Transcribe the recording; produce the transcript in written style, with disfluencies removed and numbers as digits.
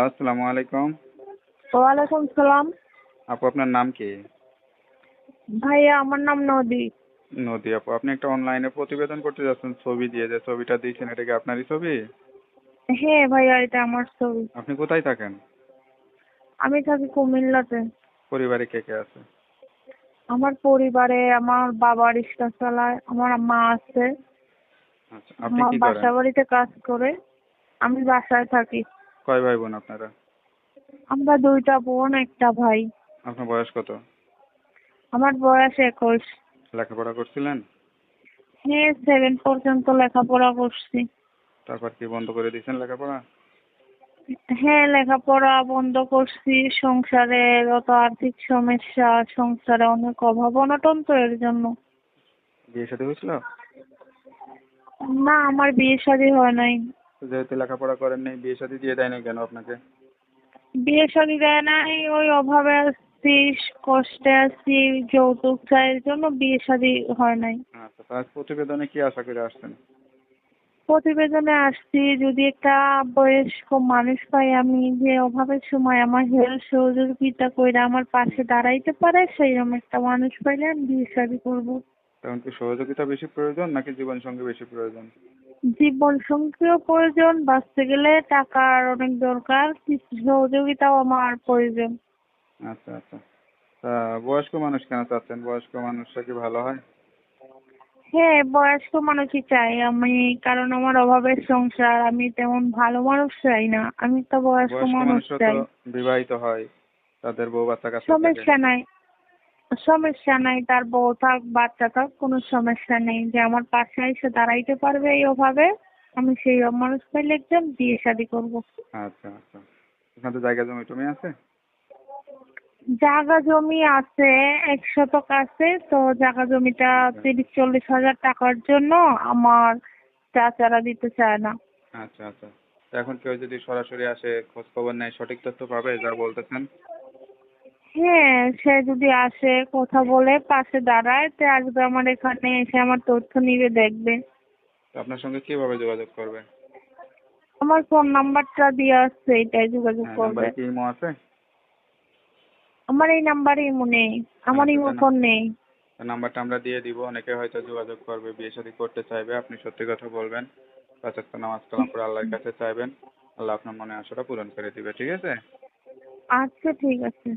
আসসালামু আলাইকুম। ওয়ালাইকুম সালাম। আপু, আপনার নাম কি? ভাইয়া আমার নাম নদী। নদী আপু, আপনি একটা অনলাইনে প্রতিবেদন করতে যাচ্ছেন ছবি দিয়ে, যে ছবিটা দিয়েছেন এটা কি আপনারই ছবি? হ্যাঁ ভাইয়া, এটা আমার ছবি। আপনি কোথায় থাকেন? আমি থাকি কুমিল্লাতে। পরিবারে কে কে আছে? আমার পরিবারে আমার বাবা রিক্সা চালায়, আমার মা আছে, আচ্ছা, আপনি আমার কি করেন? বাসা বাড়িতে কাজ করে। আমি বাসায় থাকি। কয় ভাই বোন আপনারা? আমরা দুইটা বোন একটা ভাই। আপনার বয়স কত? আমার বয়স 21। লেখাপড়া করছিলেন? হ্যাঁ, 7 পর্যন্ত লেখাপড়া করছি। তারপর কি বন্ধ করে দিয়েছেন লেখাপড়া? হ্যাঁ, লেখাপড়া বন্ধ করছি। সংসারে অত আর্থিক সমস্যা, সংসারে অনেক অভাব অনটন, তো এর জন্য। বিয়ে শাদী হয়েছিল? না, আমার বিয়ে শাদী হয় নাই। তো যেহেতু লেখাপড়া করেন নাই, বিয়ে শাদী দিয়ে দেয় নাই কেন আপনাকে? বিয়ে শাদী দেয় নাই, ওই অভাবে আছি, কষ্টে আছি, যৌতুক চাই, এর জন্য বিয়ে শাদী হয় নাই। আচ্ছা, তার প্রতিবেদনে কি আশা করে আসছেন? প্রতিবেদনে আসছি, যদি একটা বয়স্ক মানুষ পাই আমি, যে অভাবের সময় আমার হেল্প সহযোগিতা কইরা আমার পাশে দাঁড়াইতে পারে, সেইরকম একটা মানুষ পাইলে আমি বিয়ে শাদী করবো। তখন কি সহযোগিতা বেশি প্রয়োজন নাকি জীবন সঙ্গী বেশি প্রয়োজন? জীবন সঙ্গীও প্রয়োজন, বাঁচতে গেলে টাকার অনেক দরকার, কিছু সহযোগিতাও আমার প্রয়োজন। আচ্ছা আচ্ছা। তা বয়স্ক মানুষ কেন চাচ্ছেন? বয়স্ক মানুষরা কি ভালো হয়? হ্যাঁ, বয়স্ক মানুষই চাই আমি, কারণ আমার অভাবের সংসার, আমি তেমন ভালো মানুষ চাই না, আমি তো বয়স্ক বয়স্ক মানুষ মানুষরা তো চাই। বিবাহিত হয়, তাদের বউ বাচ্চা কাচ্চা থাকে। সমস্যা নাই, সমস্যা নাই, তার বউ থাক বাচ্চা থাক, কোনো সমস্যা নেই, যে আমার পাশে এসে দাঁড়াইতে পারবে এই অভাবে, আমি সেই মানুষ পাইলে একদম বিয়ে শাদী করবো। আচ্ছা আচ্ছা। এখানে জায়গা জমি টমি আছে? জায়গা জমি আছে, 1 শতক আছে, তো জায়গা জমিটা আচ্ছা 30-40 হাজার টাকার জন্য আমার চাচারা দিতে চায় না। আচ্ছা আচ্ছা। তো এখন কেউ যদি সরাসরি আসে, খোঁজ খবর নেয়, সঠিক তথ্য পাবে যা বলতেছেন? হ্যাঁ, সে যদি আসে, কথা বলে, পাশে দাঁড়ায়, তো আসবে আমার এখানে, এসে আমার তথ্য নিবে, দেখবে। তো আপনার সঙ্গে কিভাবে যোগাযোগ করবে? আমার ফোন নাম্বারটা দিয়ে আসছে, এটাই যোগাযোগ হ্যাঁ, করবে। নাম্বারে কি ইমো আছে? আমার এই নাম্বারে ইমো নেই, আমার আচ্ছা, ইমো তাই না? ফোন নেই। তো নাম্বারটা আমরা দিয়ে দিব, অনেকে হয়তো যোগাযোগ করবে, বিয়ে শাদী করতে চাইবে। আপনি সত্যি কথা বলবেন, 5 ওয়াক্ত নামাজ কালাম করে আল্লাহর কাছে চাইবেন, আল্লাহ আপনার মনে আশাটা পূরণ করে দিবে, ঠিক আছে? আচ্ছা, ঠিক আছে।